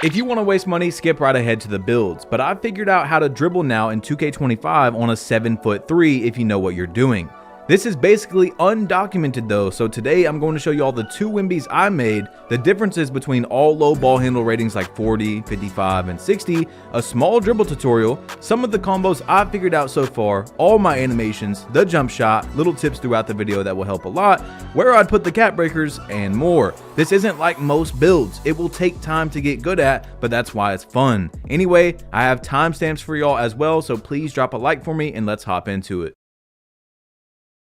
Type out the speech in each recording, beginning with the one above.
If you want to waste money, skip right ahead to the builds, but I've figured out how to dribble now in 2K25 on a 7'3" if you know what you're doing. This is basically undocumented though, so today I'm going to show you all the 2 Wembys I made, the differences between all low ball handle ratings like 40, 55, and 60, a small dribble tutorial, some of the combos I've figured out so far, all my animations, the jump shot, little tips throughout the video that will help a lot, where I'd put the cap breakers, and more. This isn't like most builds. It will take time to get good at, but that's why it's fun. Anyway, I have timestamps for y'all as well, so please drop a like for me and let's hop into it.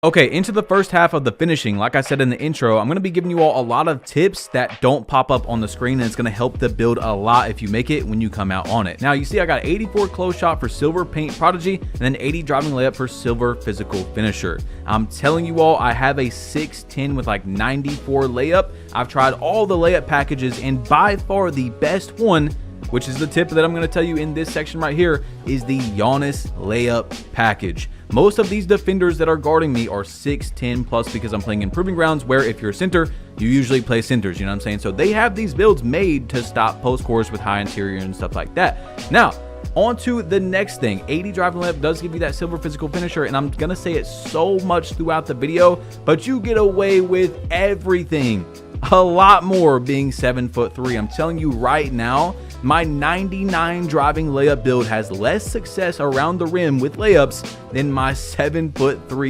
Okay, into the first half of the finishing. Like I said in the intro, I'm going to be giving you all a lot of tips that don't pop up on the screen, and it's going to help the build a lot if you make it when you come out on it. Now, you see I got 84 close shot for silver paint prodigy, and then 80 driving layup for silver physical finisher. I'm telling you all, I have a 6'10 with like 94 layup. I've tried all the layup packages, and by far the best one, which is the tip that I'm going to tell you in this section right here, is the Giannis layup package. Most of these defenders that are guarding me are 6'10 plus because I'm playing improving rounds where if you're a center, you usually play centers, you know what I'm saying? So they have these builds made to stop post cores with high interior and stuff like that. Now, on to the next thing. 80 driving layup does give you that silver physical finisher, and I'm going to say it so much throughout the video, but you get away with everything. A lot more being 7'3". I'm telling you right now, my 99 driving layup build has less success around the rim with layups than my 7'3"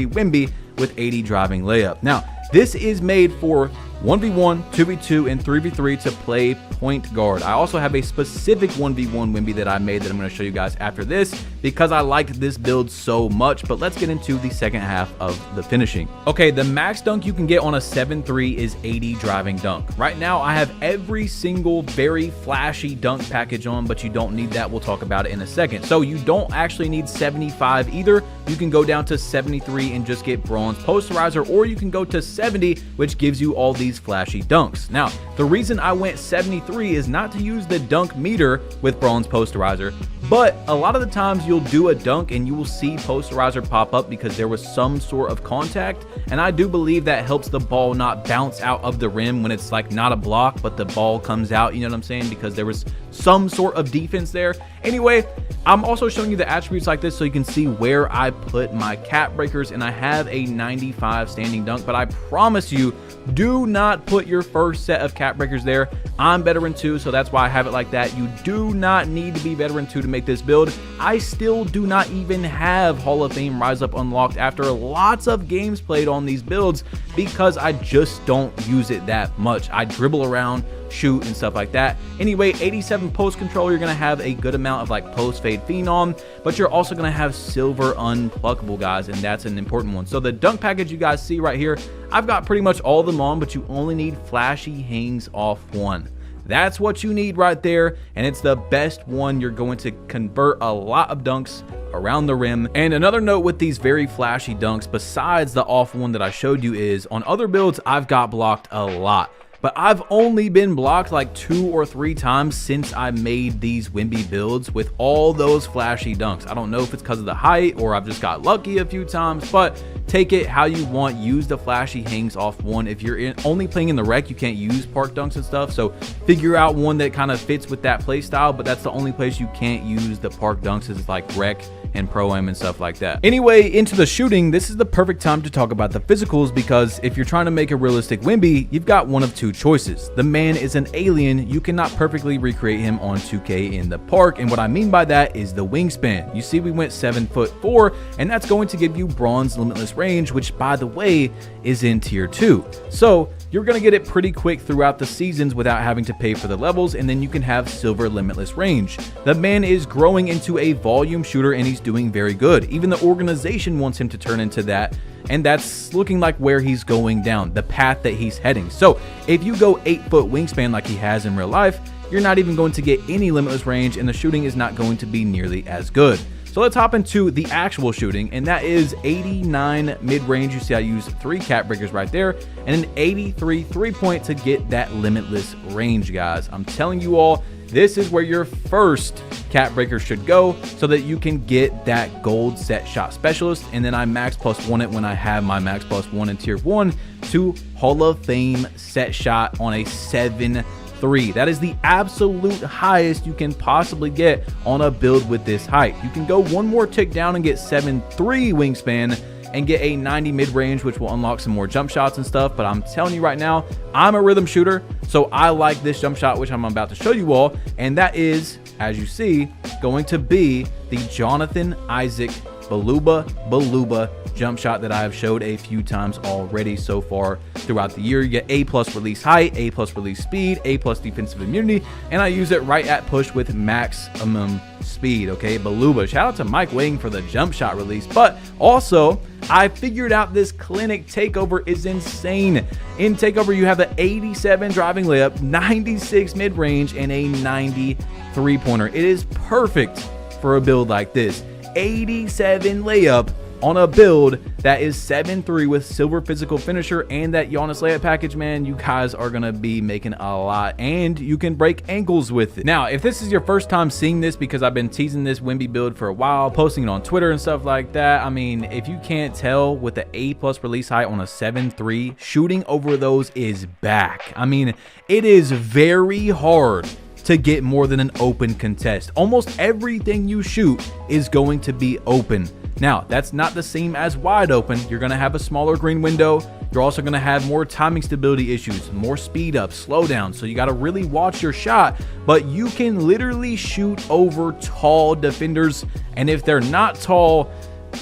Wemby with 80 driving layup. Now, this is made for 1v1, 2v2, and 3v3 to play point guard. I also have a specific 1v1 Wemby that I made that I'm going to show you guys after this because I liked this build so much, but let's get into the second half of the finishing. Okay, the max dunk you can get on a 7'3" is 80 driving dunk. Right now, I have every single very flashy dunk package on, but you don't need that. We'll talk about it in a second. So you don't actually need 75 either. You can go down to 73 and just get bronze posterizer, or you can go to 70, which gives you all these flashy dunks. Now, the reason I went 73 is not to use the dunk meter with bronze posterizer, but a lot of the times you'll do a dunk and you will see posterizer pop up because there was some sort of contact, and I do believe that helps the ball not bounce out of the rim when it's like not a block, but the ball comes out, you know what I'm saying, because there was some sort of defense there. Anyway, I'm also showing you the attributes like this so you can see where I put my cap breakers, and I have a 95 standing dunk, but I promise you, do not put your first set of cap breakers there. I'm veteran 2, so that's why I have it like that. You do not need to be veteran 2 to make this build. I still do not even have Hall of Fame Rise Up unlocked after lots of games played on these builds because I just don't use it that much. I dribble around, shoot, and stuff like that. Anyway, 87 post control, you're gonna have a good amount of like post fade phenom, but you're also gonna have silver unpluckable, guys, and that's an important one. So the dunk package you guys see right here, I've got pretty much all of them on, but you only need flashy hangs off one. That's what you need right there, and it's the best one. You're going to convert a lot of dunks around the rim. And another note with these very flashy dunks, besides the off one that I showed you, is on other builds I've got blocked a lot, but I've only been blocked like 2 or 3 times since I made these Wemby builds with all those flashy dunks. I don't know if it's because of the height or I've just got lucky a few times, but take it how you want. Use the flashy hangs off one. If you're only playing in the rec, you can't use park dunks and stuff, so figure out one that kind of fits with that play style, but that's the only place you can't use the park dunks is like rec and pro-am and stuff like that. Anyway, into the shooting, this is the perfect time to talk about the physicals, because if you're trying to make a realistic Wemby, you've got one of 2 choices. The man is an alien. You cannot perfectly recreate him on 2K in the park, and what I mean by that is the wingspan. You see we went 7'4", and that's going to give you bronze limitless range, which by the way is in tier 2. So you're going to get it pretty quick throughout the seasons without having to pay for the levels, and then you can have silver limitless range. The man is growing into a volume shooter, and he's doing very good. Even the organization wants him to turn into that, and that's looking like where he's going down, the path that he's heading. So if you go 8-foot wingspan like he has in real life, you're not even going to get any limitless range, and the shooting is not going to be nearly as good. So let's hop into the actual shooting, and that is 89 mid-range. You see I use 3 cap breakers right there, and an 83 3-point to get that limitless range, guys. I'm telling you all, this is where your first cap breaker should go so that you can get that gold set shot specialist, and then I max +1 it when I have my max +1 in tier 1 to Hall of Fame set shot on a 7'3" 7'3". That is the absolute highest you can possibly get on a build with this height. You can go one more tick down and get 7'3" wingspan and get a 90 mid-range, which will unlock some more jump shots and stuff. But I'm telling you right now, I'm a rhythm shooter, so I like this jump shot, which I'm about to show you all. And that is, as you see, going to be the Jonathan Isaac Baluba jump shot that I have showed a few times already so far throughout the year. You get A+ release height, A+ release speed, A+ defensive immunity, and I use it right at push with maximum speed. Okay, Baluba. Shout out to Mike Wang for the jump shot release. But also, I figured out this clinic takeover is insane. In takeover, you have the 87 driving layup, 96 mid-range, and a 90 three-pointer. It is perfect for a build like this. 87 layup on a build that is 7'3" with silver physical finisher and that Giannis layup package. Man, you guys are gonna be making a lot, and you can break ankles with it. Now, if this is your first time seeing this, because I've been teasing this Wemby build for a while, posting it on Twitter and stuff like that, I mean, if you can't tell, with the A+ release height on a 7'3", shooting over those is back. I mean, it is very hard to get more than an open contest. Almost everything you shoot is going to be open. Now, that's not the same as wide open. You're gonna have a smaller green window. You're also gonna have more timing stability issues, more speed up, slow down. So you gotta really watch your shot, but you can literally shoot over tall defenders. And if they're not tall,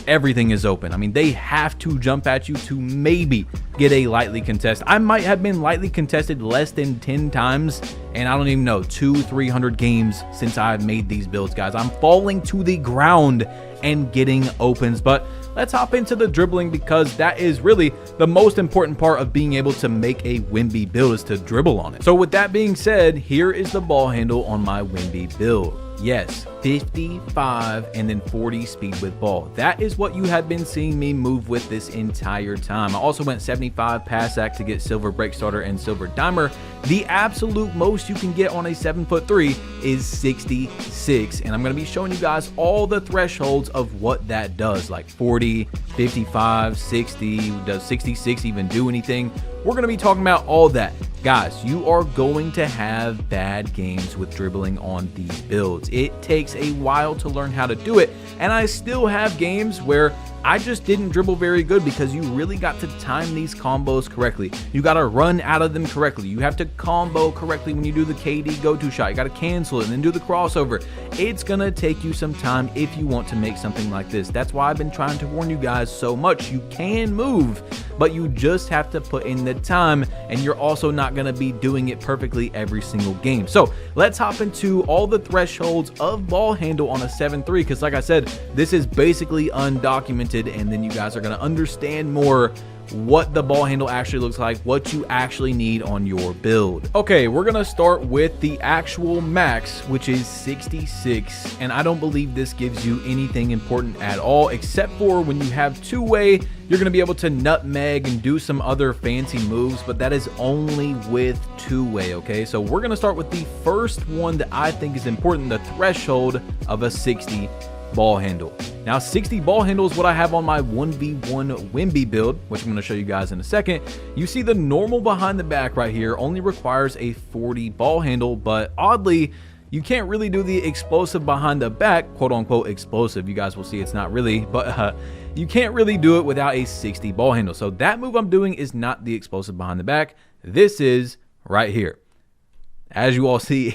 everything is open. I mean, they have to jump at you to maybe get a lightly contest. I might have been lightly contested less than 10 times, and I don't even know, 200-300 games since I've made these builds, guys. I'm falling to the ground and getting opens. But let's hop into the dribbling, because that is really the most important part of being able to make a Wemby build, is to dribble on it. So with that being said, here is the ball handle on my Wemby build. Yes, 55 and then 40 speed with ball. That is what you have been seeing me move with this entire time. I also went 75 pass act to get silver break starter and silver dimer. The absolute most you can get on a 7'3" is 66, and I'm going to be showing you guys all the thresholds of what that does, like 40, 55, 60. Does 66 even do anything? We're going to be talking about all that. Guys, you are going to have bad games with dribbling on these builds. It takes a while to learn how to do it, and I still have games where I just didn't dribble very good, because you really got to time these combos correctly. You got to run out of them correctly. You have to combo correctly when you do the KD go-to shot. You got to cancel it and then do the crossover. It's going to take you some time if you want to make something like this. That's why I've been trying to warn you guys so much. You can move, but you just have to put in the time, and you're also not going to be doing it perfectly every single game. So let's hop into all the thresholds of ball handle on a 7'3", because like I said, this is basically undocumented, and then you guys are going to understand more what the ball handle actually looks like, what you actually need on your build. Okay, we're gonna start with the actual max, which is 66, and I don't believe this gives you anything important at all, except for when you have two-way, you're gonna be able to nutmeg and do some other fancy moves, but that is only with two-way. Okay, so we're gonna start with the first one that I think is important, the threshold of a 60 ball handle. Now, 60 ball handle is what I have on my 1v1 Wemby build, which I'm going to show you guys in a second. You see the normal behind the back right here only requires a 40 ball handle, but oddly, you can't really do the explosive behind the back, quote unquote explosive. You guys will see it's not really, but you can't really do it without a 60 ball handle. So that move I'm doing is not the explosive behind the back. This is right here. As you all see,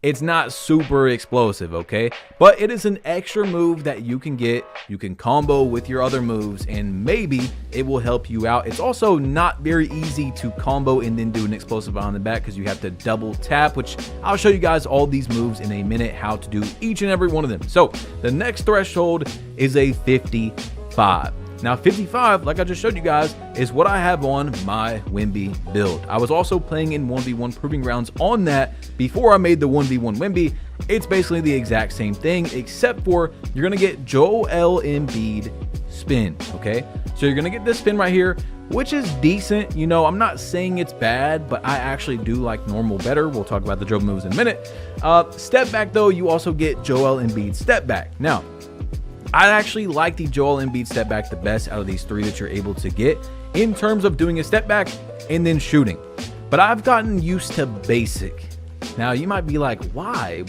it's not super explosive, okay? But it is an extra move that you can get. You can combo with your other moves, and maybe it will help you out. It's also not very easy to combo and then do an explosive behind the back, because you have to double tap, which I'll show you guys all these moves in a minute, how to do each and every one of them. So the next threshold is a 55. Now, 55, like I just showed you guys, is what I have on my Wemby build. I was also playing in 1v1 proving grounds on that before I made the 1v1 Wemby. It's basically the exact same thing, except for you're going to get Joel Embiid spin, okay? So you're going to get this spin right here, which is decent. You know, I'm not saying it's bad, but I actually do like normal better. We'll talk about the dribble moves in a minute. Step back, though, you also get Joel Embiid step back. Now, I actually like the Joel Embiid step back the best out of these three that you're able to get in terms of doing a step back and then shooting. But I've gotten used to basic. Now you might be like, why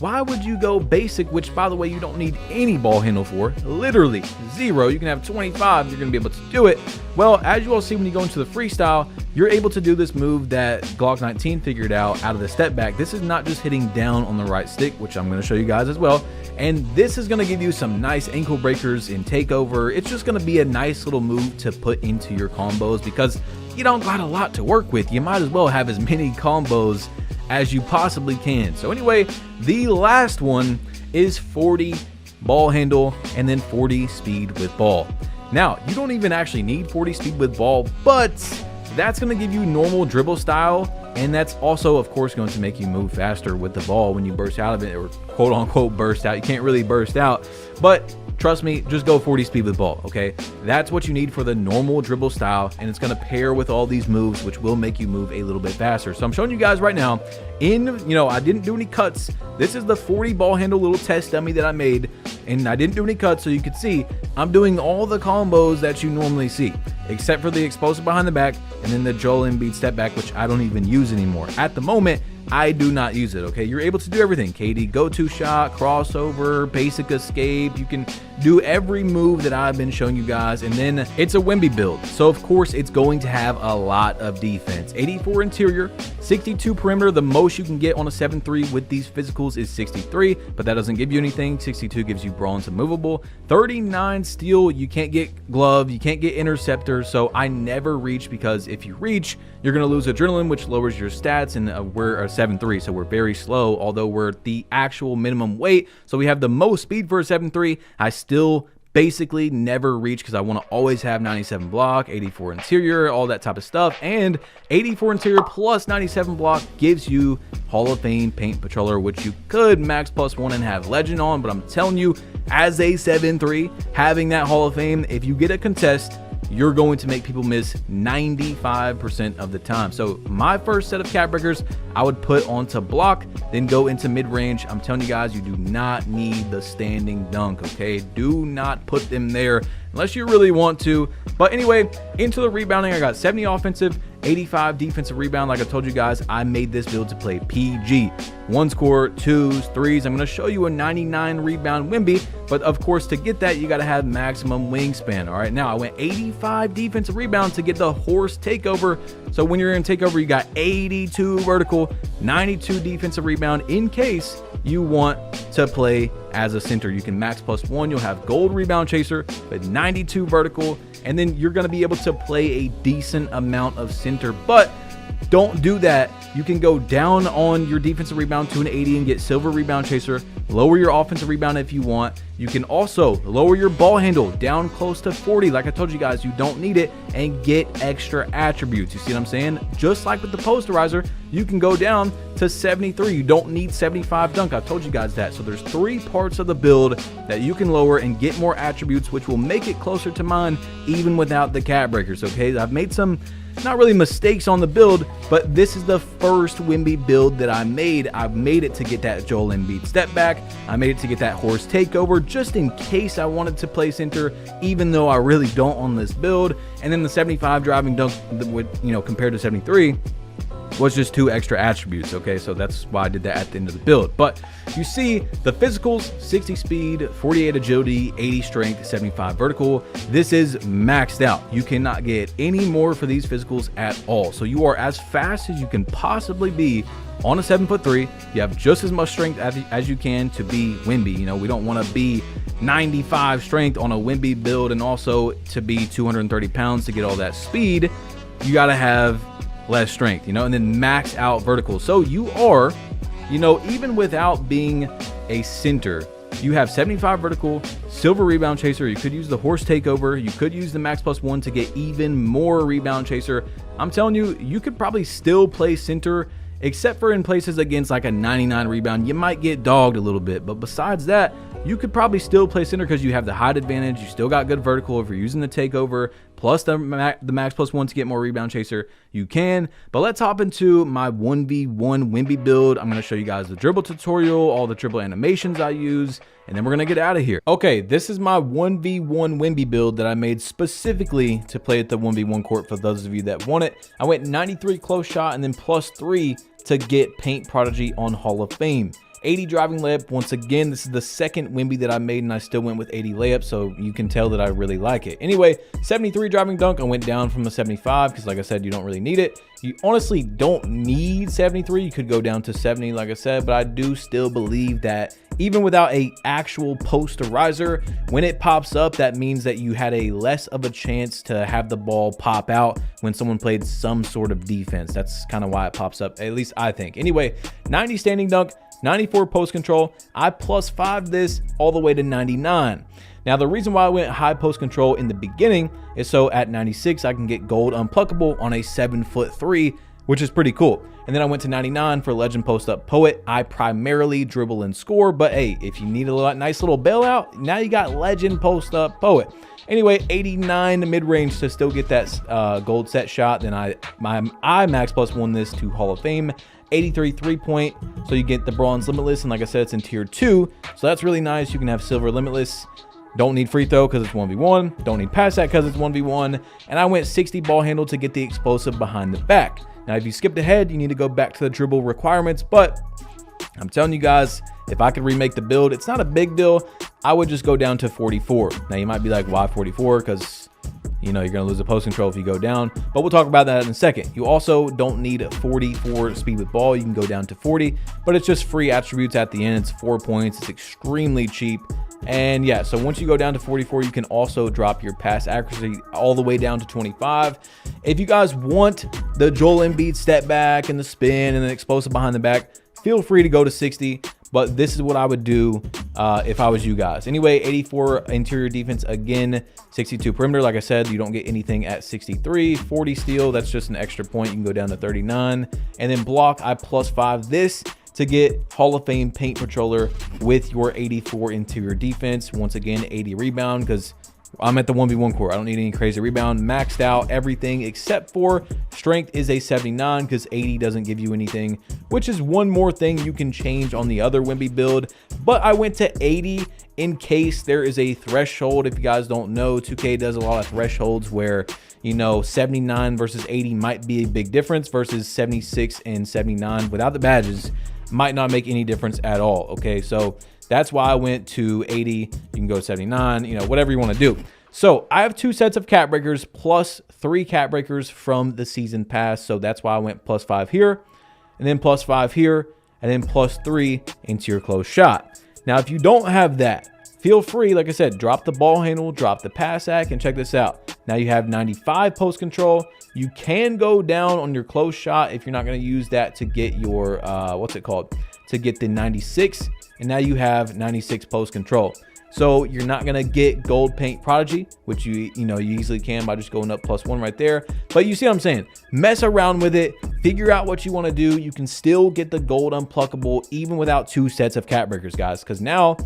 would you go basic, which by the way, you don't need any ball handle for, literally 0. You can have 25, you're gonna be able to do it. Well, as you all see when you go into the freestyle, you're able to do this move that Glock 19 figured out of the step back. This is not just hitting down on the right stick, which I'm gonna show you guys as well. And this is gonna give you some nice ankle breakers in takeover. It's just gonna be a nice little move to put into your combos because you don't got a lot to work with. You might as well have as many combos as you possibly can. So anyway, the last one is 40 ball handle and then 40 speed with ball. Now, you don't even actually need 40 speed with ball, but that's going to give you normal dribble style, and that's also of course going to make you move faster with the ball when you burst out of it, or quote unquote burst out. You can't really burst out, but trust me, just go 40 speed with ball, okay? That's what you need for the normal dribble style, and it's gonna pair with all these moves, which will make you move a little bit faster. So I'm showing you guys right now, I didn't do any cuts. This is the 40 ball handle little test dummy that I made, and I didn't do any cuts, so you can see I'm doing all the combos that you normally see, except for the explosive behind the back, and then the Joel Embiid step back, which I don't even use anymore. At the moment, I do not use it, okay? You're able to do everything. KD go-to shot, crossover, basic escape. You can do every move that I've been showing you guys. And then it's a Wemby build. So of course it's going to have a lot of defense. 84 interior, 62 perimeter. The most you can get on a 7-3 with these physicals is 63, but that doesn't give you anything. 62 gives you bronze and movable. 39 steal. You can't get glove. You can't get interceptor. So I never reach, because if you reach, you're going to lose adrenaline, which lowers your stats, and we're a 7-3, so we're very slow, although we're the actual minimum weight. So we have the most speed for a 7-3. I still basically never reach because I want to always have 97 block, 84 interior, all that type of stuff. And 84 interior plus 97 block gives you Hall of Fame Paint Patroller, which you could max +1 and have Legend on. But I'm telling you, as a 7-3, having that Hall of Fame, if you get a contest, you're going to make people miss 95% of the time. So my first set of cap breakers, I would put onto block, then go into mid-range. I'm telling you guys, you do not need the standing dunk, okay? Do not put them there unless you really want to. But anyway, into the rebounding, I got 70 offensive, 85 defensive rebound. Like I told you guys, I made this build to play PG. 1 score, 2s, 3s. I'm going to show you a 99 rebound Wemby, but of course to get that, you got to have maximum wingspan. All right, now I went 85 defensive rebound to get the horse takeover. So when you're in takeover, you got 82 vertical, 92 defensive rebound in case you want to play as a center. You can max +1. You'll have gold rebound chaser, but 92 vertical, and then you're going to be able to play a decent amount of center. But don't do that. You can go down on your defensive rebound to an 80 and get silver rebound chaser. Lower your offensive rebound if you want. You can also lower your ball handle down close to 40. Like I told you guys, you don't need it, and get extra attributes. You see what I'm saying? Just like with the posterizer, you can go down to 73. You don't need 75 dunk. I told you guys that. So there's 3 parts of the build that you can lower and get more attributes, which will make it closer to mine even without the cap breakers. Okay, I've made some not really mistakes on the build, but this is the first Wemby build that I made. I've made it to get that Joel Embiid step back. I made it to get that horse takeover just in case I wanted to play center, even though I really don't on this build. And then the 75 driving dunk, compared to 73, was just 2 extra attributes. Okay, so that's why I did that at the end of the build. But you see the physicals: 60 speed, 48 agility, 80 strength, 75 vertical. This is maxed out. You cannot get any more for these physicals at all. So you are as fast as you can possibly be on a 7'3". You have just as much strength as you can to be Wemby. We don't want to be 95 strength on a Wemby build, and also to be 230 pounds to get all that speed. You got to have less strength, and then max out vertical. So you are, even without being a center, you have 75 vertical, silver rebound chaser. You could use the horse takeover. You could use the max +1 to get even more rebound chaser. I'm telling you, you could probably still play center, except for in places against like a 99 rebound. You might get dogged a little bit, but besides that, you could probably still play center because you have the height advantage. You still got good vertical if you're using the takeover. plus the max plus 1 to get more rebound chaser, you can. But let's hop into my 1v1 Wemby build. I'm going to show you guys the dribble tutorial, all the dribble animations I use, and then we're going to get out of here. Okay, this is my 1v1 Wemby build that I made specifically to play at the 1v1 court for those of you that want it. I went 93 close shot and then +3 to get Paint Prodigy on Hall of Fame. 80 driving layup. Once again, this is the second Wemby that I made, and I still went with 80 layup, so you can tell that I really like it. Anyway, 73 driving dunk. I went down from the 75 because, like I said, you don't really need it. You honestly don't need 73. You could go down to 70, like I said, but I do still believe that even without a actual posterizer, when it pops up, that means that you had a less of a chance to have the ball pop out when someone played some sort of defense. That's kind of why it pops up, at least I think. Anyway, 90 standing dunk, 94 post control. I +5 this all the way to 99. Now, the reason why I went high post control in the beginning is so at 96, I can get gold unpluckable on a 7'3", which is pretty cool. And then I went to 99 for legend post up poet. I primarily dribble and score, but hey, if you need a nice little bailout, now you got legend post up poet. Anyway, 89 mid-range to still get that gold set shot. Then I max +1 this to Hall of Fame. 83 3-point, so you get the bronze limitless, and like I said, it's in tier 2, so that's really nice. You can have silver limitless. Don't need free throw because it's 1v1. Don't need pass that because it's 1v1. And I went 60 ball handle to get the explosive behind the back. Now, if you skipped ahead, you need to go back to the dribble requirements, but I'm telling you guys, if I could remake the build, it's not a big deal. I would just go down to 44. Now, you might be like, why 44? Because you know, you're going to lose the post control if you go down, but we'll talk about that in a second. You also don't need 40 for speed with ball. You can go down to 40, but it's just free attributes at the end. It's 4 points. It's extremely cheap. And yeah, so once you go down to 44, you can also drop your pass accuracy all the way down to 25. If you guys want the Joel Embiid step back and the spin and the explosive behind the back, feel free to go to 60. But this is what I would do if I was you guys. Anyway, 84 interior defense, again, 62 perimeter. Like I said, you don't get anything at 63. 40 steal, that's just an extra point. You can go down to 39. And then block, I +5 this to get Hall of Fame paint controller with your 84 interior defense. Once again, 80 rebound because I'm at the 1v1 court. I don't need any crazy rebound. Maxed out everything except for strength is a 79 because 80 doesn't give you anything, which is one more thing you can change on the other Wemby build. But I went to 80 in case there is a threshold. If you guys don't know, 2K does a lot of thresholds where, you know, 79 versus 80 might be a big difference versus 76 and 79 without the badges might not make any difference at all. Okay, so that's why I went to 80. You can go 79, you know, whatever you want to do. So I have 2 sets of cat breakers plus 3 cat breakers from the season pass. So that's why I went +5 here and then +5 here and then +3 into your close shot. Now, if you don't have that, feel free, like I said, drop the ball handle, drop the pass act, and check this out. Now you have 95 post control. You can go down on your close shot if you're not going to use that to get your, what's it called? To get the 96. And now you have 96 post control. So you're not going to get gold paint prodigy, which you easily can by just going up +1 right there. But you see what I'm saying? Mess around with it. Figure out what you want to do. You can still get the gold unpluckable even without 2 sets of cat breakers, guys. Because now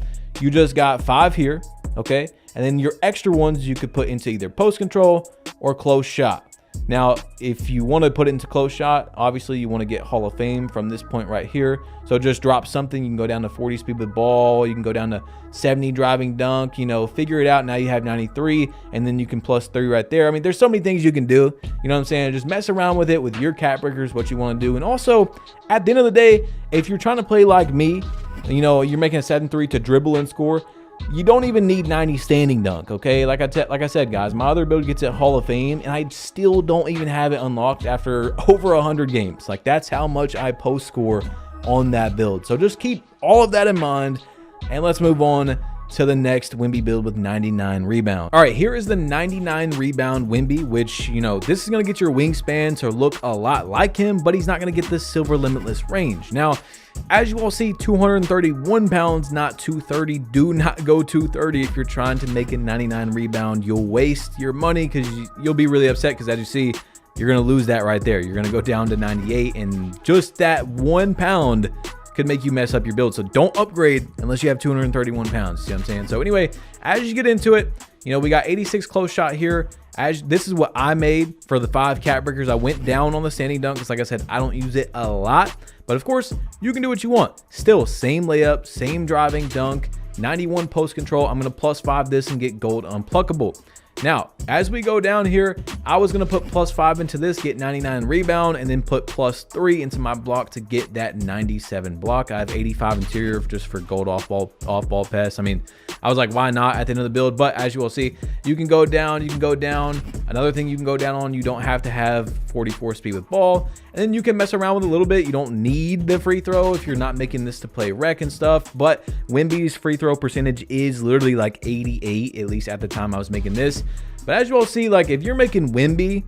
you just got 5 here, okay? And then your extra ones you could put into either post control or close shot. Now, if you want to put it into close shot, obviously you want to get Hall of Fame from this point right here. So just drop something. You can go down to 40 speed with ball. You can go down to 70 driving dunk, you know, figure it out. Now you have 93 and then you can +3 right there. I mean, there's so many things you can do. You know what I'm saying? Just mess around with it with your cat breakers, what you want to do. And also at the end of the day, if you're trying to play like me, you know, you're making a 7-3 to dribble and score, you don't even need 90 standing dunk, okay? Like I said, guys, my other build gets it Hall of Fame, and I still don't even have it unlocked after over 100 games. Like, that's how much I post score on that build. So just keep all of that in mind, and let's move on to the next Wemby build with 99 rebound. All right, here is the 99 rebound Wemby, which, you know, this is going to get your wingspan to look a lot like him, but he's not going to get the silver limitless range. Now, as you all see, 231 pounds, not 230. Do not go 230 if you're trying to make a 99 rebound. You'll waste your money because you'll be really upset because, as you see, you're going to lose that right there. You're going to go down to 98, and just that 1 pound could make you mess up your build. So don't upgrade unless you have 231 pounds. See what I'm saying? So anyway, as you get into it, you know, we got 86 close shot here. This is what I made for the 5 cat breakers. I went down on the standing dunk because, like I said, I don't use it a lot. But of course, you can do what you want. Still, same layup, same driving dunk, 91 post control. I'm going to +5 this and get gold unpluckable. Now, as we go down here, I was going to put +5 into this, get 99 rebound, and then put +3 into my block to get that 97 block. I have 85 interior just for gold off ball pass. I mean, I was like, why not at the end of the build? But as you will see, you can go down, you can go down. Another thing you can go down on, you don't have to have 44 speed with ball. And then you can mess around with a little bit. You don't need the free throw if you're not making this to play rec and stuff. But Wemby's free throw percentage is literally like 88, at least at the time I was making this. But as you all see, like if you're making Wemby,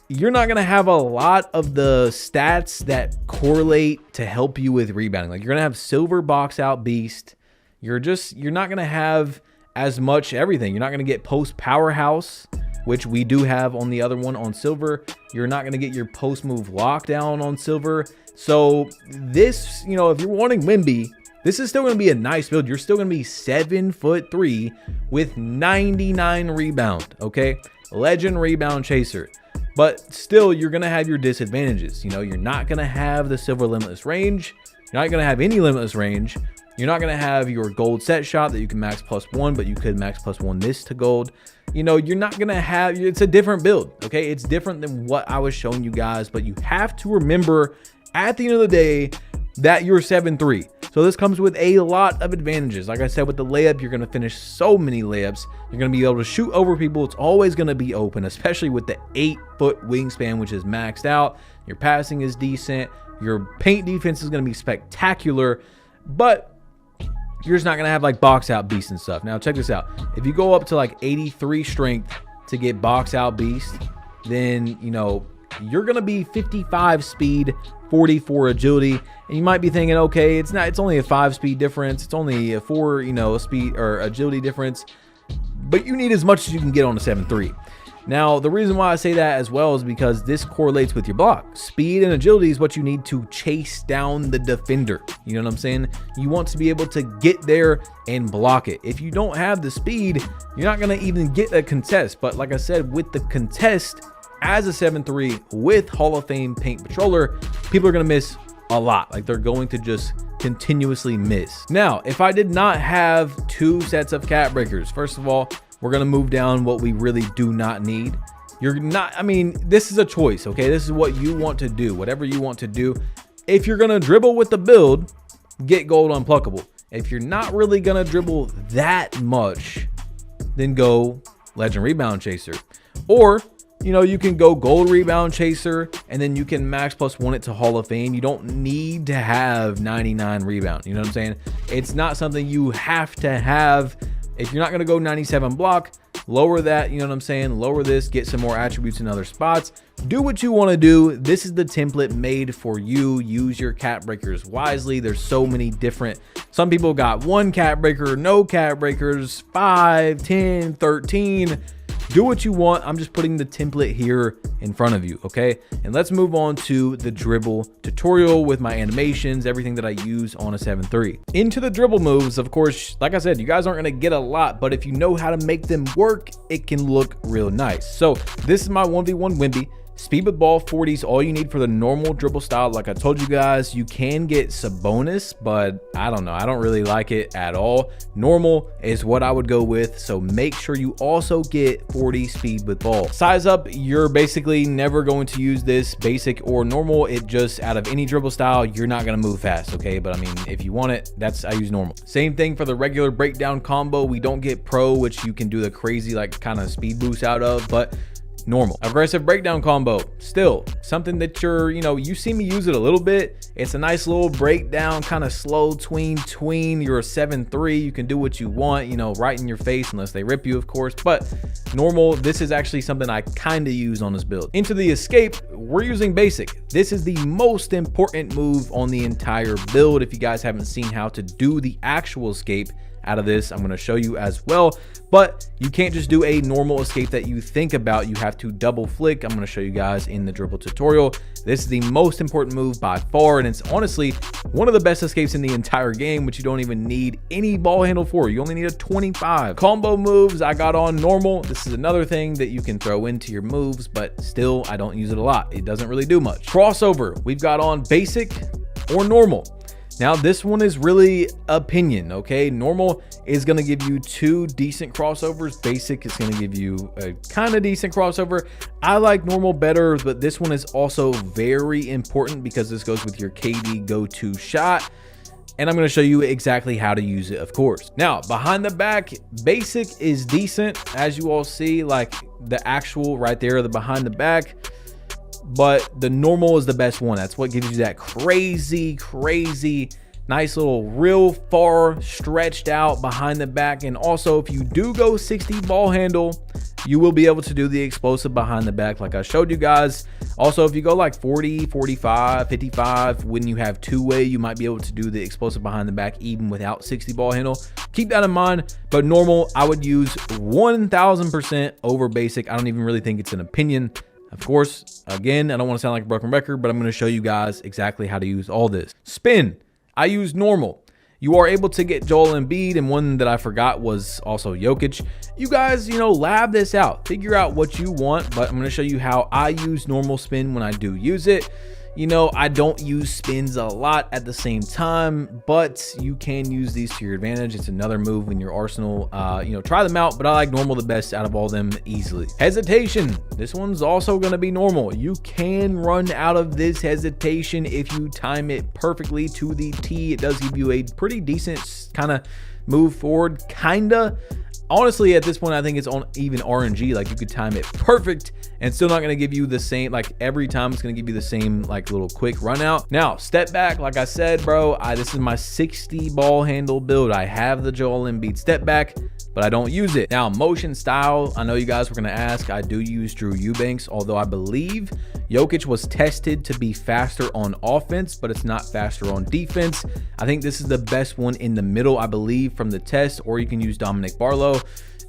you're not going to have a lot of the stats that correlate to help you with rebounding. Like you're going to have silver box out beast. You're not going to have as much everything. You're not going to get post powerhouse, which we do have on the other one on silver. You're not going to get your post move lockdown on silver. So this, you know, if you're wanting Wemby, this is still going to be a nice build. You're still going to be 7'3" with 99 rebound. Okay. Legend rebound chaser. But still, you're going to have your disadvantages. You know, you're not going to have the silver limitless range. You're not going to have any limitless range. You're not going to have your gold set shot that you can max +1, but you could max +1 this to gold. You know, you're not going to have, it's a different build. Okay. It's different than what I was showing you guys, but you have to remember at the end of the day that you're 7'3". So this comes with a lot of advantages. Like I said, with the layup, you're going to finish so many layups. You're going to be able to shoot over people. It's always going to be open, especially with the 8-foot wingspan, which is maxed out. Your passing is decent. Your paint defense is going to be spectacular, but you're just not going to have like box out beast and stuff. Now check this out. If you go up to like 83 strength to get box out beast, then, you know, you're going to be 55 speed, 44 agility, and you might be thinking, okay, it's only a 5 speed difference, it's only a 4, you know, speed or agility difference, but you need as much as you can get on a 7'3". Now, the reason why I say that as well is because this correlates with your block. Speed and agility is what you need to chase down the defender. You know what I'm saying? You want to be able to get there and block it. If you don't have the speed, you're not going to even get a contest. But like I said, with the contest, as a 7'3" with Hall of Fame paint patroller, people are going to miss a lot. Like they're going to just continuously miss. Now, if I did not have 2 sets of cat breakers, first of all, we're going to move down what we really do not need. You're not, I mean, this is a choice. Okay. This is what you want to do, whatever you want to do. If you're going to dribble with the build, get gold unpluckable. If you're not really going to dribble that much, then go legend rebound chaser. Or, you know, you can go gold rebound chaser and then you can max +1 it to Hall of Fame. You don't need to have 99 rebound. You know what I'm saying? It's not something you have to have. If you're not going to go 97 block, lower that, you know what I'm saying? Lower this, get some more attributes in other spots. Do what you want to do. This is the template made for you. Use your cat breakers wisely. There's so many different, some people got 1 cat breaker, no cat breakers, 5, 10, 13. Do what you want. I'm just putting the template here in front of you, okay? And let's move on to the dribble tutorial with my animations, everything that I use on a 7'3". Into the dribble moves, of course, like I said, you guys aren't going to get a lot, but if you know how to make them work, it can look real nice. So this is my 1v1 Wemby. Speed with ball 40s all you need for the normal dribble style. Like I told you guys, you can get Sabonis, but I don't know, I don't really like it at all. Normal is what I would go with, so make sure you also get 40 speed with ball. Size up, you're basically never going to use this basic or normal. It just, out of any dribble style, you're not going to move fast, okay? But I mean, if you want it, I use normal. Same thing for the regular breakdown combo. We don't get pro, which you can do the crazy like kind of speed boost out of, but normal. Aggressive breakdown combo, still something that you see me use it a little bit. It's a nice little breakdown, kind of slow tween. You're a 7'3", you can do what you want, right in your face, unless they rip you, of course. But normal, this is actually something I kind of use on this build. Into the escape, we're using basic. This is the most important move on the entire build. If you guys haven't seen how to do the actual escape out of this, I'm going to show you as well. But you can't just do a normal escape that you think about. You have to double flick. I'm going to show you guys in the dribble tutorial. This is the most important move by far, and it's honestly one of the best escapes in the entire game, which you don't even need any ball handle for. You only need a 25. Combo moves, I got on normal. This is another thing that you can throw into your moves, but still, I don't use it a lot. It doesn't really do much. Crossover, we've got on basic or normal. Now, this one is really opinion, okay? Normal is going to give you 2 decent crossovers. Basic is going to give you a kind of decent crossover. I like normal better, but this one is also very important because this goes with your KD go-to shot. And I'm going to show you exactly how to use it, of course. Now, behind the back, basic is decent. As you all see, like the actual right there, the behind the back. But the normal is the best one. That's what gives you that crazy nice little real far stretched out behind the back. And also, if you do go 60 ball handle, you will be able to do the explosive behind the back like I showed you guys. Also, if you go like 40, 45, 55, when you have two-way, you might be able to do the explosive behind the back even without 60 ball handle. Keep that in mind. But normal, I would use 1000% over basic. I don't even really think it's an opinion. Of course, again, I don't want to sound like a broken record, but I'm going to show you guys exactly how to use all this. Spin, I use normal. You are able to get Joel Embiid, and one that I forgot was also Jokic. You guys, lab this out. Figure out what you want, but I'm going to show you how I use normal spin when I do use it. I don't use spins a lot at the same time, but you can use these to your advantage. It's another move in your arsenal. Try them out, but I like normal the best out of all of them easily. Hesitation. This one's also going to be normal. You can run out of this hesitation if you time it perfectly to the T. It does give you a pretty decent kind of move forward, Honestly, at this point, I think it's on even RNG. Like, you could time it perfect and still not going to give you the same, like every time it's going to give you the same like little quick run out. Now, step back, like I said, bro, this is my 60 ball handle build. I have the Joel Embiid step back, but I don't use it. Now, motion style, I know you guys were going to ask. I do use Drew Eubanks, although I believe Jokic was tested to be faster on offense, but it's not faster on defense. I think this is the best one in the middle, I believe, from the test, or you can use Dominic Barlow.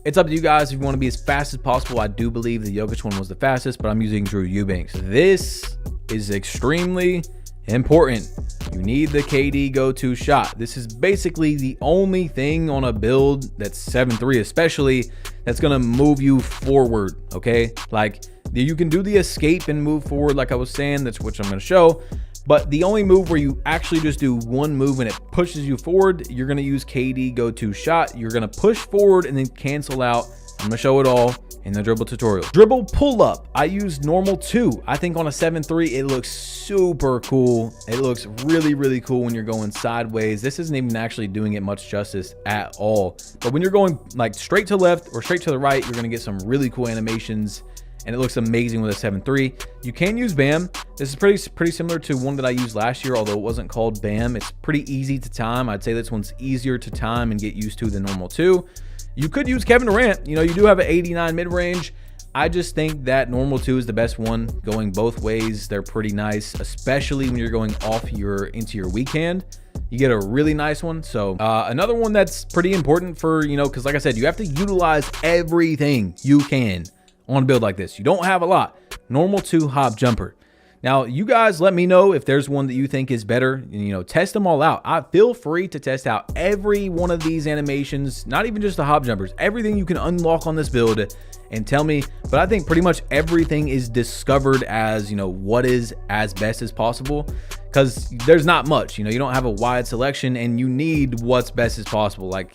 It's up to you guys if you want to be as fast as possible. I do believe the Jokic one was the fastest, but I'm using Drew Eubanks. This is extremely important. You need the KD go-to shot. This is basically the only thing on a build that's 7-3 especially that's going to move you forward, okay? Like, you can do the escape and move forward like I was saying, that's what I'm going to show. But the only move where you actually just do one move and it pushes you forward, you're going to use KD go-to shot. You're going to push forward and then cancel out. I'm going to show it all in the dribble tutorial. Dribble pull up, I use normal too. I think on a 7-3, it looks super cool. It looks really cool when you're going sideways. This isn't even actually doing it much justice at all. But when you're going like straight to left or straight to the right, you're going to get some really cool animations. And it looks amazing with a 7-3. You can use BAM. This is pretty similar to one that I used last year, although it wasn't called BAM. It's pretty easy to time. I'd say this one's easier to time and get used to than normal 2. You could use Kevin Durant. You do have an 89 mid-range. I just think that normal 2 is the best one going both ways. They're pretty nice, especially when you're going off into your weak hand. You get a really nice one. So another one that's pretty important for, because like I said, you have to utilize everything you can on a build like this. You don't have a lot. Normal 2 hop jumper. Now, you guys let me know if there's one that you think is better. Test them all out. I feel free to test out every one of these animations, not even just the hop jumpers, everything you can unlock on this build and tell me. But I think pretty much everything is discovered as, what is as best as possible. Because there's not much, you don't have a wide selection and you need what's best as possible. Like,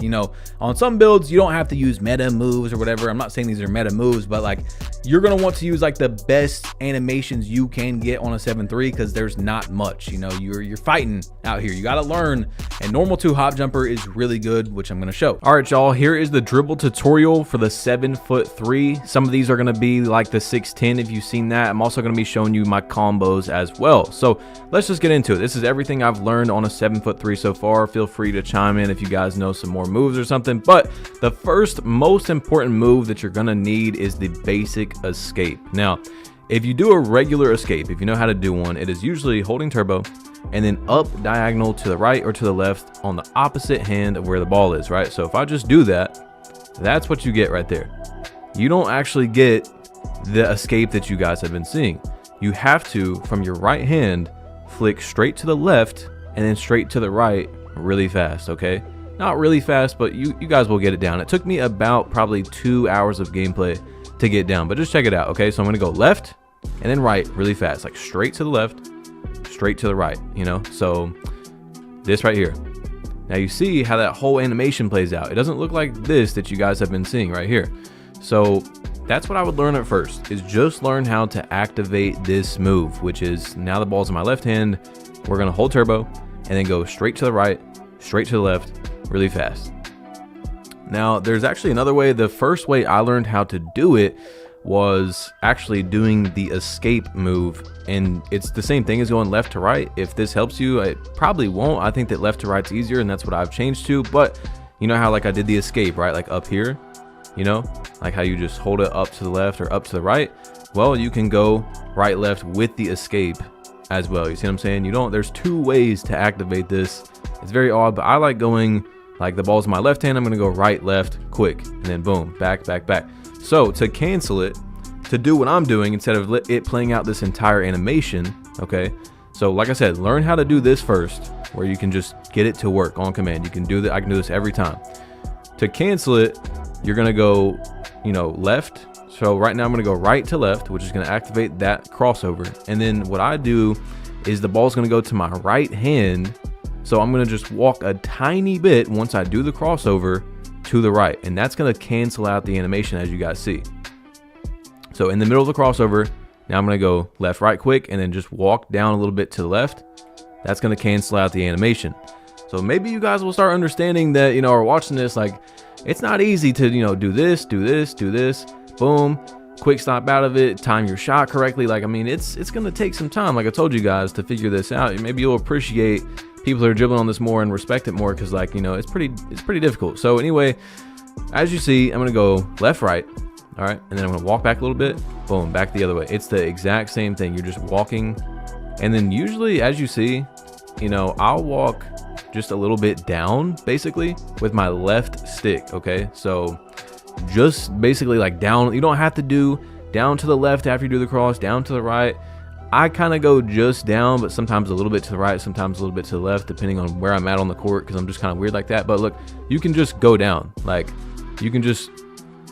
on some builds, you don't have to use meta moves or whatever. I'm not saying these are meta moves, but like, you're going to want to use like the best animations you can get on a 7-3 because there's not much, you're fighting out here. You got to learn, and normal 2 hop jumper is really good, which I'm going to show. All right, y'all, here is the dribble tutorial for the 7'3". Some of these are going to be like the 6'10" if you've seen that. I'm also going to be showing you my combos as well. So let's just get into it. This is everything I've learned on a 7'3" so far. Feel free to chime in if you guys know some more moves or something. But the first most important move that you're gonna need is the basic escape. Now, if you do a regular escape, if you know how to do one, it is usually holding turbo and then up diagonal to the right or to the left on the opposite hand of where the ball is, right? So if I just do that, that's what you get right there. You don't actually get the escape that you guys have been seeing. you have to, from your right hand, flick straight to the left and then straight to the right really fast, okay? Not really fast, but you guys will get it down. It took me about probably 2 hours of gameplay to get down, but just check it out, okay? So I'm gonna go left and then right really fast, like straight to the left, straight to the right, you know? So this right here. Now you see how that whole animation plays out. It doesn't look like this that you guys have been seeing right here. So that's what I would learn at first, is just learn how to activate this move, which is now the ball's in my left hand. We're gonna hold turbo and then go straight to the right, straight to the left, really fast. Now there's actually another way. The first way I learned how to do it was actually doing the escape move, and it's the same thing as going left to right. If this helps you, it probably won't. I think that left to right's easier, and that's what I've changed to. But you know how like I did the escape, right? Like up here, you know, like how you just hold it up to the left or up to the right. Well, you can go right left with the escape as well. You see what I'm saying? There's two ways to activate this. It's very odd, but I like going like the ball's in my left hand, I'm gonna go right left quick, and then boom, back back back. So to cancel it, to do what I'm doing instead of it playing out this entire animation, okay? So like I said, learn how to do this first, where you can just get it to work on command. You can do that. I can do this every time. To cancel it, you're gonna go, left. So right now I'm gonna go right to left, which is gonna activate that crossover. And then what I do is the ball's gonna go to my right hand. So I'm gonna just walk a tiny bit once I do the crossover to the right, and that's gonna cancel out the animation, as you guys see. So in the middle of the crossover, now I'm gonna go left, right quick, and then just walk down a little bit to the left. That's gonna cancel out the animation. So maybe you guys will start understanding that, or watching this, like, it's not easy to, do this, do this, do this, boom, quick stop out of it, time your shot correctly. Like, I mean, it's gonna take some time, like I told you guys, to figure this out. Maybe you'll appreciate people who are dribbling on this more and respect it more, because, like, it's pretty difficult. So anyway, as you see, I'm gonna go left, right, all right, and then I'm gonna walk back a little bit, boom, back the other way. It's the exact same thing. You're just walking, and then usually, as you see, I'll walk just a little bit down, basically, with my left stick, okay? So just basically like down. You don't have to do down to the left after you do the cross, down to the right. I kind of go just down, but sometimes a little bit to the right, sometimes a little bit to the left, depending on where I'm at on the court, because I'm just kind of weird like that. But look, you can just go down. Like, you can just,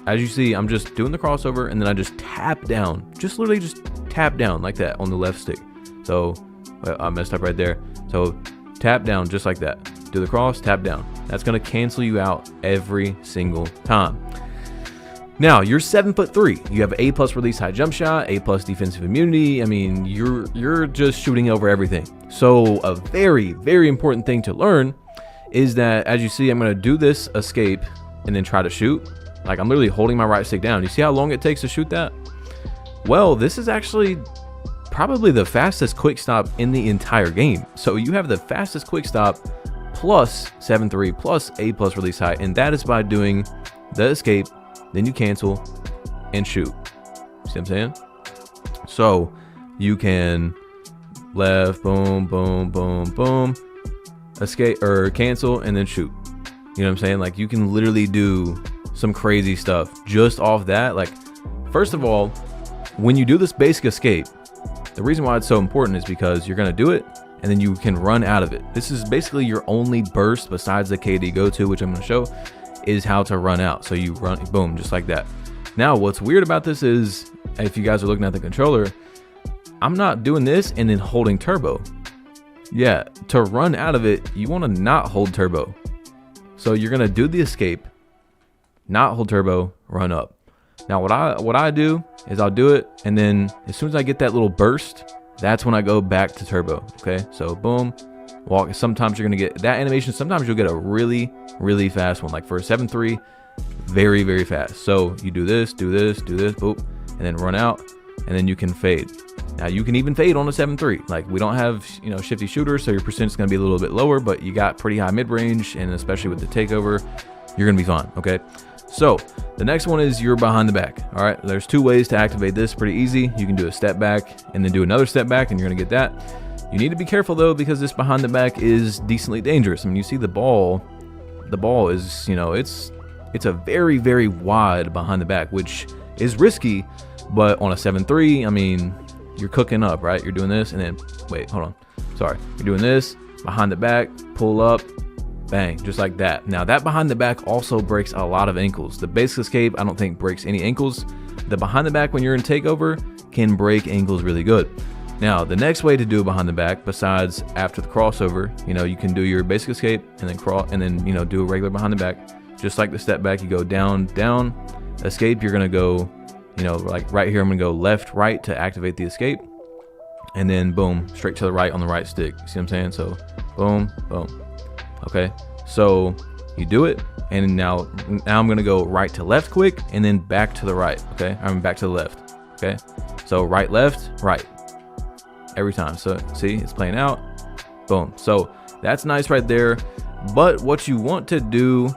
as you see, I'm just doing the crossover, and then I just tap down. Just literally just tap down like that on the left stick. So, well, I messed up right there. So, tap down just like that. Do the cross, tap down. That's going to cancel you out every single time. Now, you're 7'3". You have A+ release high jump shot, A+ defensive immunity. I mean, you're just shooting over everything. So a very, very important thing to learn is that, as you see, I'm going to do this escape and then try to shoot. Like, I'm literally holding my right stick down. You see how long it takes to shoot that? Well, this is actually probably the fastest quick stop in the entire game. So you have the fastest quick stop plus 7'3" plus A+ release high, and that is by doing the escape, then you cancel and shoot. See what I'm saying? So you can left, boom, boom, boom, boom, escape or cancel, and then shoot. You know what I'm saying? Like, you can literally do some crazy stuff just off that. Like, first of all, when you do this basic escape, the reason why it's so important is because you're gonna do it and then you can run out of it. This is basically your only burst besides the KD go-to, which I'm gonna show, is how to run out. So you run, boom, just like that. Now, what's weird about this is, if you guys are looking at the controller, I'm not doing this and then holding turbo. Yeah, to run out of it, you want to not hold turbo. So you're gonna do the escape, not hold turbo, run up. Now what I do is I'll do it, and then as soon as I get that little burst, that's when I go back to turbo. Okay, so boom, walk. Sometimes you're gonna get that animation, sometimes you'll get a really, really fast one. Like for a 7'3", very, very fast. So you do this, boop, and then run out, and then you can fade. Now you can even fade on a 7'3". Like, we don't have, shifty shooters, so your percent is gonna be a little bit lower, but you got pretty high mid-range, and especially with the takeover, you're gonna be fine. Okay, so the next one is you're behind the back. All right, there's two ways to activate this, pretty easy. You can do a step back and then do another step back, and you're gonna get that. You need to be careful though, because this behind the back is decently dangerous. I mean, you see the ball is, it's a very, very wide behind the back, which is risky. But on a 7'3", I mean, you're cooking up, right? You're doing this, and then wait, hold on, sorry, you're doing this behind the back, pull up, bang, just like that. Now that behind the back also breaks a lot of ankles. The basic escape I don't think breaks any ankles. The behind the back when you're in takeover can break ankles really good. Now the next way to do a behind the back, besides after the crossover, you know, you can do your basic escape and then cross, and then, you know, do a regular behind the back, just like the step back. You go down, down, escape. You're gonna go, you know, like right here, I'm gonna go left, right to activate the escape, and then boom, straight to the right on the right stick. You see what I'm saying? So boom, boom. Okay, so you do it, and now I'm gonna go right to left quick, and then back to the right. Okay, I'm back to the left. Okay, so right, left, right, every time. So see, it's playing out. Boom. So that's nice right there. But what you want to do,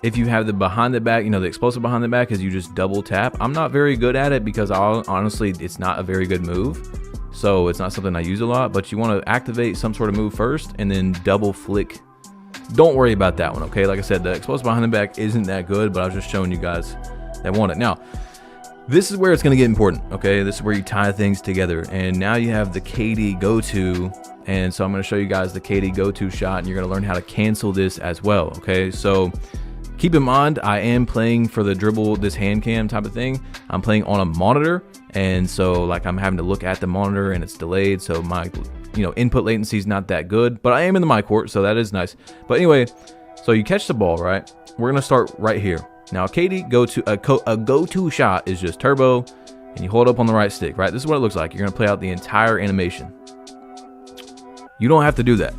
if you have the behind the back, you know, the explosive behind the back, is you just double tap. I'm not very good at it because honestly, it's not a very good move. So it's not something I use a lot, but you want to activate some sort of move first and then double flick. Don't worry about that one, okay? Like I said, the explosive behind the back isn't that good, but I was just showing you guys that want it. Now, this is where it's going to get important, okay? This is where you tie things together. And now you have the KD go-to. And so I'm going to show you guys the KD go-to shot, and you're going to learn how to cancel this as well, okay? So keep in mind, I am playing for the dribble, this hand cam type of thing. I'm playing on a monitor. And so like I'm having to look at the monitor and it's delayed. So my, you know, input latency is not that good, but I am in the my court, so that is nice. But anyway, so you catch the ball, right? We're going to start right here. Now, KD go-to shot is just turbo, and you hold up on the right stick, right? This is what it looks like. You're going to play out the entire animation. You don't have to do that.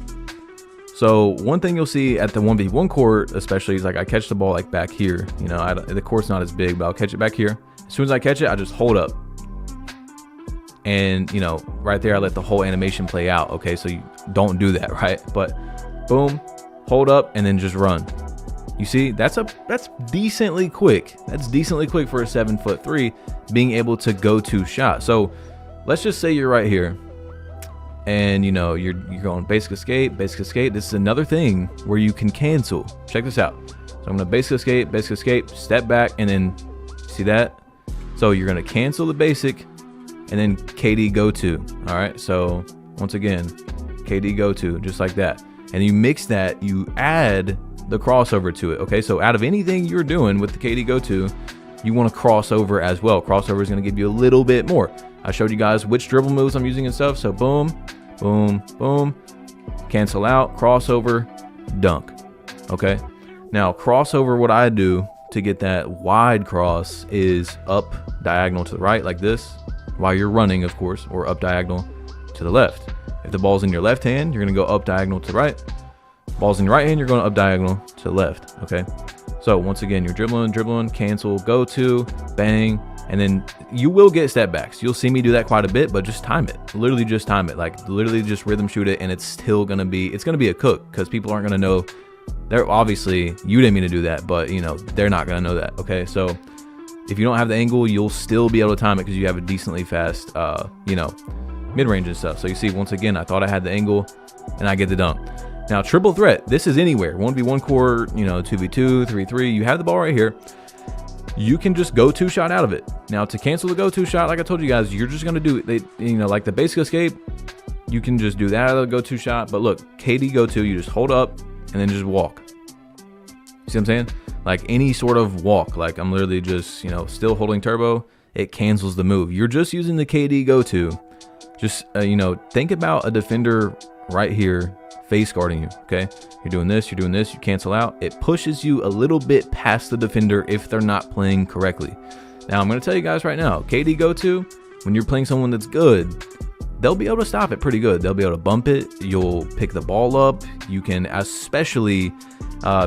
So one thing you'll see at the 1v1 court, especially, is like I catch the ball like back here. You know, the court's not as big, but I'll catch it back here. As soon as I catch it, I just hold up. And, you know, right there, I let the whole animation play out. Okay, so you don't do that, right? But boom, hold up, and then just run. You see, that's decently quick. That's decently quick for a 7'3", being able to go to shot. So let's just say you're right here, and you know you're going basic escape, basic escape. This is another thing where you can cancel. Check this out. So I'm gonna basic escape, step back, and then see that. So you're gonna cancel the basic, and then KD go to. All right. So once again, KD go to, just like that, and you mix that. You add the crossover to it. Okay, so out of anything you're doing with the KD go to, you want to crossover as well. Crossover is going to give you a little bit more. I showed you guys which dribble moves I'm using and stuff. So boom, boom, boom, cancel out, crossover, dunk. Okay, now crossover, what I do to get that wide cross is up diagonal to the right like this while you're running, of course, or up diagonal to the left. If the ball's in your left hand, you're going to go up diagonal to the right. Ball's in your right hand, you're going up diagonal to the left. Okay, so once again, you're dribbling, cancel, go to, bang, and then you will get step backs. You'll see me do that quite a bit, but just time it. Literally just time it. Like literally just rhythm shoot it, and it's still gonna be a cook, because people aren't gonna know. They're obviously, you didn't mean to do that, but you know they're not gonna know that. Okay, so if you don't have the angle, you'll still be able to time it because you have a decently fast, you know, mid-range and stuff. So you see, once again, I thought I had the angle, and I get the dunk. Now, triple threat, this is anywhere. 1v1 court, you know, 2v2, 3v3. You have the ball right here. You can just go two shot out of it. Now, to cancel the go to shot, like I told you guys, you're just gonna do it. You know, like the basic escape, you can just do that out of the go to shot. But look, KD go to, you just hold up and then just walk. You see what I'm saying? Like any sort of walk. Like I'm literally just, you know, still holding turbo. It cancels the move. You're just using the KD go to. Just you know, think about a defender right here face guarding you. Okay, you're doing this, you cancel out. It pushes you a little bit past the defender if they're not playing correctly. Now I'm going to tell you guys right now, KD go to, when you're playing someone that's good, they'll be able to stop it pretty good. They'll be able to bump it. You'll pick the ball up. You can, especially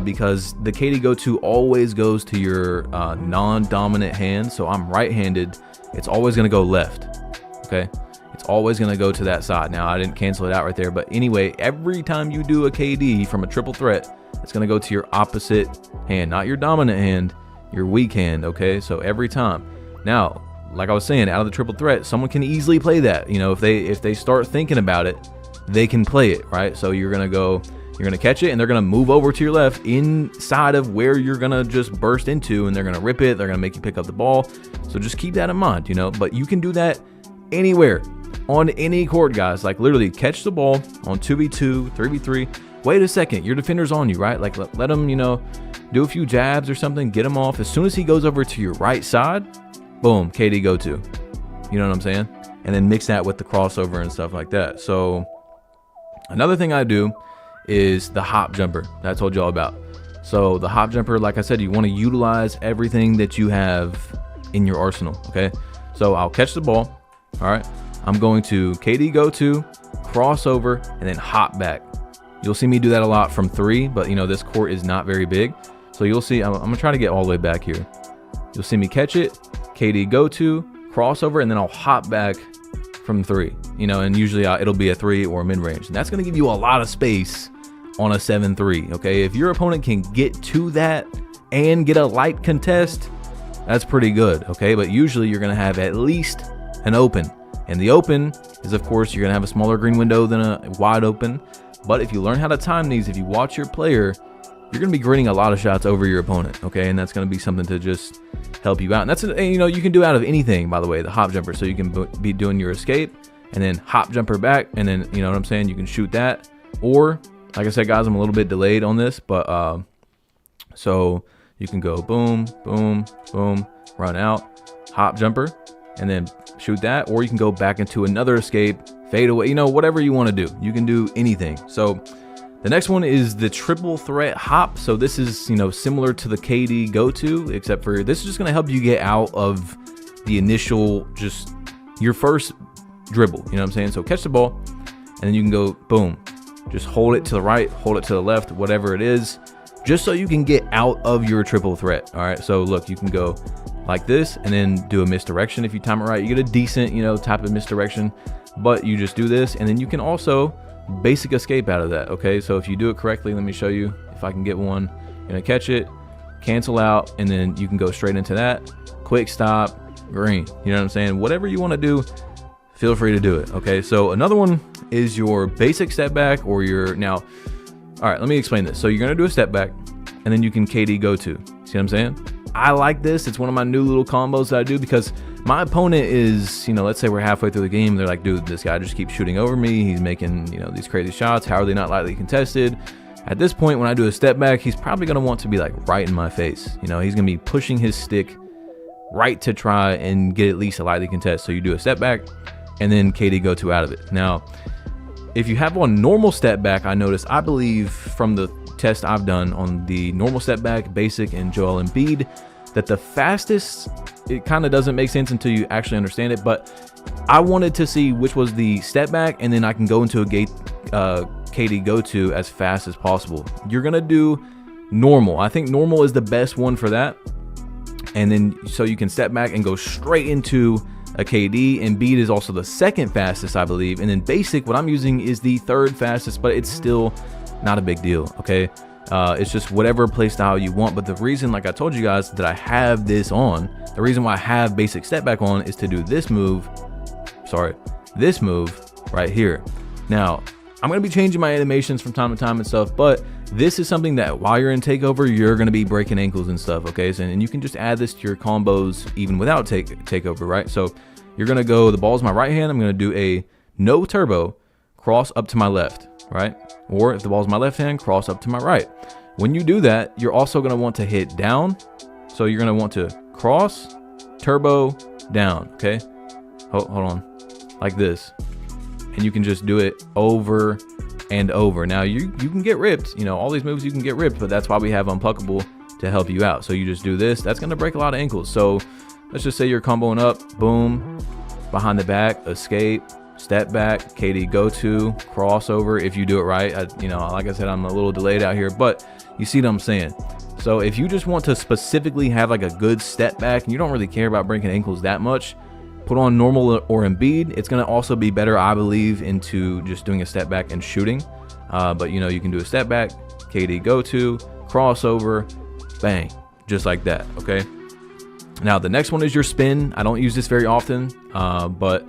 because the KD go to always goes to your non-dominant hand. So I'm right-handed. It's always going to go left. Okay, it's always going to go to that side. Now I didn't cancel it out right there, but anyway, every time you do a KD from a triple threat, it's going to go to your opposite hand, not your dominant hand, your weak hand. Okay, so every time. Now, like I was saying, out of the triple threat, someone can easily play that. You know, if they start thinking about it, they can play it, right? So you're gonna catch it, and they're gonna move over to your left inside of where you're gonna just burst into, and they're gonna rip it. They're gonna make you pick up the ball. So just keep that in mind, you know. But you can do that anywhere. on any court, guys. Like literally catch the ball on 2v2, 3v3. Wait a second, your defender's on you, right? Like let him, you know, do a few jabs or something, get him off. As soon as he goes over to your right side, boom, KD go to. You know what I'm saying? And then mix that with the crossover and stuff like that. So another thing I do is the hop jumper that I told you all about. So the hop jumper, like I said, you want to utilize everything that you have in your arsenal, okay? So I'll catch the ball, all right? I'm going to KD go to, crossover, and then hop back. You'll see me do that a lot from 3, but you know, this court is not very big. So you'll see, I'm gonna try to get all the way back here. You'll see me catch it, KD go to, crossover, and then I'll hop back from 3, you know, and usually it'll be a 3 or mid-range. And that's gonna give you a lot of space on a 7-3, okay? If your opponent can get to that and get a light contest, that's pretty good, okay? But usually you're gonna have at least an open. And the open is, of course, you're gonna have a smaller green window than a wide open. But if you learn how to time these, if you watch your player, you're going to be grading a lot of shots over your opponent, okay? And that's going to be something to just help you out. And that's, you know, you can do out of anything, by the way, the hop jumper. So you can be doing your escape and then hop jumper back, and then, you know what I'm saying, you can shoot that. Or, like I said, guys, I'm a little bit delayed on this, but so you can go boom, boom, boom, run out, hop jumper, and then shoot that. Or you can go back into another escape, fade away, you know, whatever you want to do. You can do anything. So the next one is the triple threat hop. So this is, you know, similar to the KD go to, except for this is just going to help you get out of the initial, just your first dribble. You know what I'm saying? So catch the ball and then you can go boom, just hold it to the right, hold it to the left, whatever it is, just so you can get out of your triple threat. All right. So look, you can go like this and then do a misdirection. If you time it right, you get a decent, you know, type of misdirection. But you just do this, and then you can also basic escape out of that, okay? So if you do it correctly, let me show you if I can get one. You're gonna catch it, cancel out, and then you can go straight into that. Quick stop, green. You know what I'm saying? Whatever you want to do, feel free to do it, okay? So another one is your basic step back or your, now, all right, let me explain this. So you're gonna do a step back, and then you can KD go to. See what I'm saying? I like this. It's one of my new little combos that I do because my opponent is, you know, let's say we're halfway through the game. They're like, dude, this guy just keeps shooting over me. He's making, you know, these crazy shots. How are they not lightly contested? At this point, when I do a step back, he's probably going to want to be like right in my face. You know, he's going to be pushing his stick right to try and get at least a lightly contest. So you do a step back and then KD go to out of it. Now, if you have one normal step back, I noticed, I believe from the test I've done on the normal step back, basic, and Joel Embiid, that the fastest, it kind of doesn't make sense until you actually understand it, but I wanted to see which was the step back, and then I can go into a KD go to as fast as possible. You're gonna do normal. I think normal is the best one for that, and then so you can step back and go straight into a KD. And Embiid is also the second fastest, I believe, and then basic, what I'm using, is the third fastest, but it's still not a big deal, okay? It's just whatever play style you want. But the reason, like I told you guys, that I have this on, the reason why I have basic step back on is to do this move, this move right here. Now, I'm going to be changing my animations from time to time and stuff, but this is something that while you're in takeover, you're going to be breaking ankles and stuff, okay? So, and you can just add this to your combos even without takeover, right? So you're going to go, the ball's my right hand, I'm going to do a no turbo, cross up to my left, right? Or if the ball's my left hand, cross up to my right. When you do that, you're also going to want to hit down. So you're going to want to cross, turbo, down, okay? Hold on, like this. And you can just do it over and over. Now you can get ripped, you know, all these moves you can get ripped, but that's why we have Unpuckable to help you out. So you just do this, that's going to break a lot of ankles. So let's just say you're comboing up, boom, behind the back, escape, step back, KD go to, crossover. If you do it right, you know, like I said, I'm a little delayed out here, but you see what I'm saying. So if you just want to specifically have like a good step back and you don't really care about breaking ankles that much, put on normal or Embiid. It's going to also be better, I believe, into just doing a step back and shooting. But you know, you can do a step back, KD go to, crossover, bang, just like that. Okay. Now the next one is your spin. I don't use this very often, but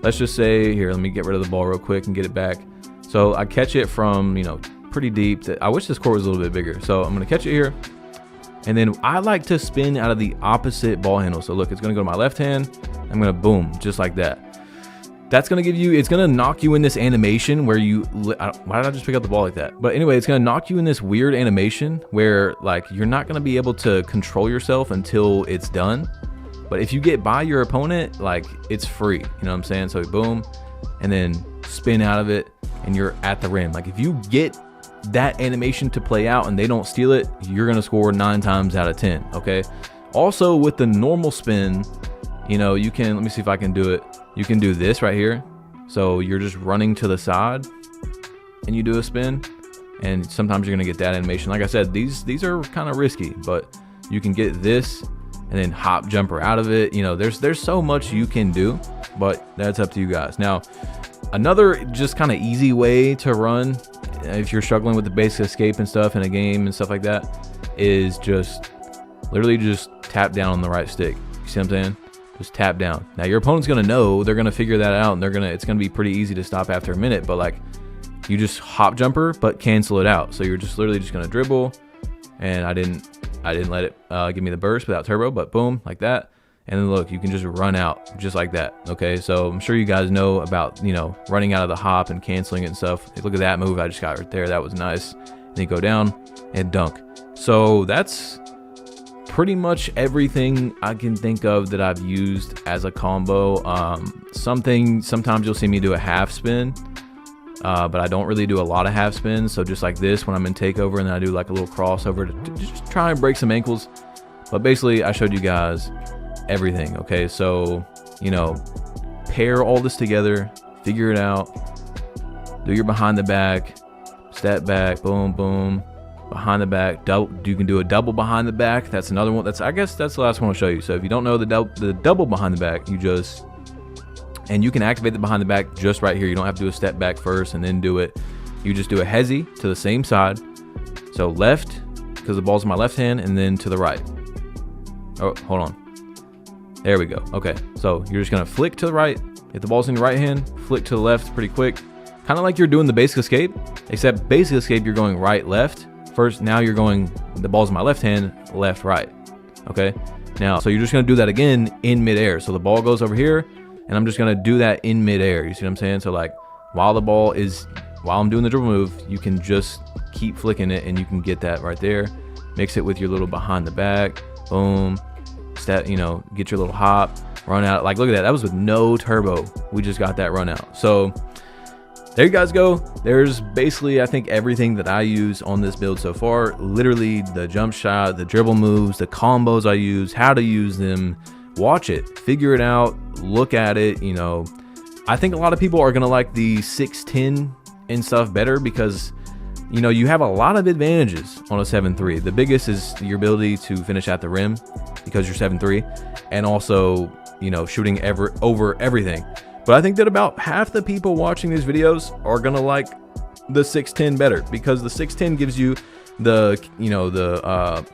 let's just say here, let me get rid of the ball real quick and get it back. So I catch it from, you know, pretty deep. I wish this court was a little bit bigger. So I'm going to catch it here. And then I like to spin out of the opposite ball handle. So look, it's going to go to my left hand. I'm going to boom, just like that. that's going to give you, it's going to knock you in this animation where you, why did I just pick up the ball like that? But anyway, it's going to knock you in this weird animation where like you're not going to be able to control yourself until it's done. But if you get by your opponent, like it's free, you know what I'm saying? So boom, and then spin out of it and you're at the rim. Like if you get that animation to play out and they don't steal it, you're going to score 9 times out of 10. Okay. Also with the normal spin, you know, you can, let me see if I can do it. You can do this right here. So you're just running to the side and you do a spin, and sometimes you're gonna get that animation. Like I said, these are kind of risky, but you can get this and then hop jumper out of it. You know, there's so much you can do, but that's up to you guys. Now, another just kind of easy way to run if you're struggling with the basic escape and stuff in a game and stuff like that is just literally just tap down on the right stick. You see what I'm saying? Just tap down. Now your opponent's gonna know, they're gonna figure that out, and it's gonna be pretty easy to stop after a minute. But like, you just hop jumper, but cancel it out. So you're just literally just gonna dribble, and I didn't let it give me the burst without turbo, but boom, like that. And then look, you can just run out just like that. Okay, so I'm sure you guys know about, you know, running out of the hop and canceling it and stuff. Look at that move I just got right there. That was nice. And you go down and dunk. So that's pretty much everything I can think of that I've used as a combo. Sometimes you'll see me do a half spin, but I don't really do a lot of half spins. So just like this when I'm in takeover, and then I do like a little crossover to just try and break some ankles. But basically I showed you guys everything. Okay, so you know, pair all this together, figure it out, do your behind the back, step back, boom boom, behind the back, double. You can do a double behind the back. That's another one. I guess that's the last one I'll show you. So if you don't know the double behind the back, and you can activate the behind the back just right here. You don't have to do a step back first and then do it. You just do a hezzy to the same side. So left, because the ball's in my left hand, and then to the right. Oh, hold on. There we go. Okay, so you're just gonna flick to the right. If the ball's in your right hand, flick to the left pretty quick. Kind of like you're doing the basic escape, except basic escape, you're going right, left. First, now you're going, the ball's in my left hand, left, right. Okay, now, so you're just gonna do that again in midair. So the ball goes over here, and I'm just gonna do that in midair. You see what I'm saying? So like, while I'm doing the dribble move, you can just keep flicking it, and you can get that right there. Mix it with your little behind the back, boom, step, you know, get your little hop, run out. Like, look at that, that was with no turbo. We just got that run out. So there you guys go. There's basically, I think, everything that I use on this build so far. Literally the jump shot, the dribble moves, the combos I use, how to use them. Watch it, figure it out, look at it. You know, I think a lot of people are gonna like the 6'10" and stuff better because, you know, you have a lot of advantages on a 7'3". The biggest is your ability to finish at the rim because you're 7'3", and also, you know, shooting over everything. But I think that about half the people watching these videos are gonna like the 6'10" better because the 6'10" gives you the, you know, the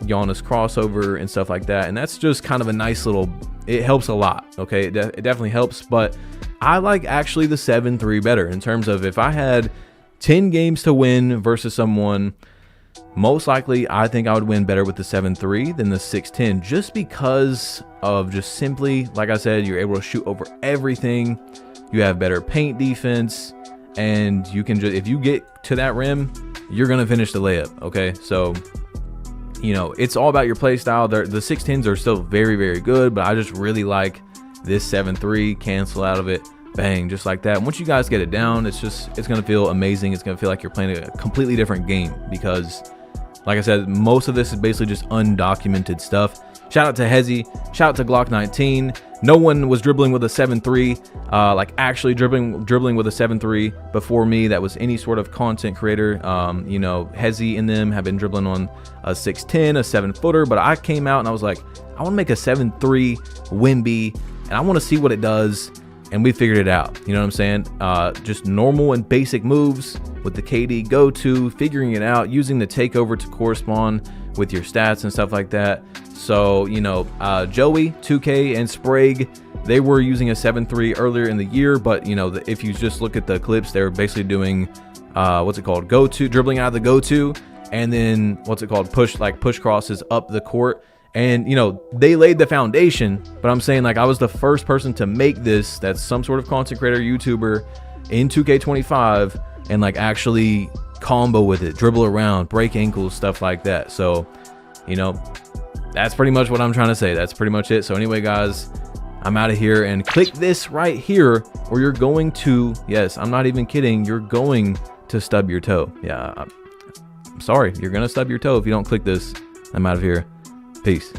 Giannis crossover and stuff like that, and that's just kind of a nice little, it helps a lot. Okay, it definitely helps, but I like actually the 7'3" better in terms of if I had 10 games to win versus someone, most likely I think I would win better with the 7'3" than the 6'10", just because of just simply, like I said, you're able to shoot over everything. You have better paint defense, and you can just, if you get to that rim, you're gonna finish the layup. Okay, so you know, it's all about your play style. The 6'10s are still very, very good, but I just really like this 7'3", cancel out of it, bang, just like that. Once you guys get it down, it's gonna feel amazing. It's gonna feel like you're playing a completely different game because, like I said, most of this is basically just undocumented stuff. Shout out to Hezzy, shout out to Glock 19. No one was dribbling with a 7'3", like actually dribbling with a 7'3" before me. That was any sort of content creator. You know, Hezzy and them have been dribbling on a 6'10", a 7-footer, but I came out and I was like, I want to make a 7'3" Wemby, and I want to see what it does. And we figured it out. You know what I'm saying? Just normal and basic moves with the KD go-to, figuring it out, using the takeover to correspond with your stats and stuff like that. So, you know, Joey, 2K, and Sprague, they were using a 7'3" earlier in the year, but, you know, if you just look at the clips, they were basically doing, what's it called? Go-to, dribbling out of the go-to, and then, what's it called? Push crosses up the court. And, you know, they laid the foundation, but I'm saying, like, I was the first person to make this that's some sort of content creator, YouTuber in 2K25 and, like, actually combo with it, dribble around, break ankles, stuff like that. So, you know, that's pretty much what I'm trying to say. That's pretty much it. So anyway, guys, I'm out of here, and click this right here, or you're going to, yes, I'm not even kidding, you're going to stub your toe. Yeah, I'm sorry, you're gonna stub your toe if you don't click this. I'm out of here. Peace.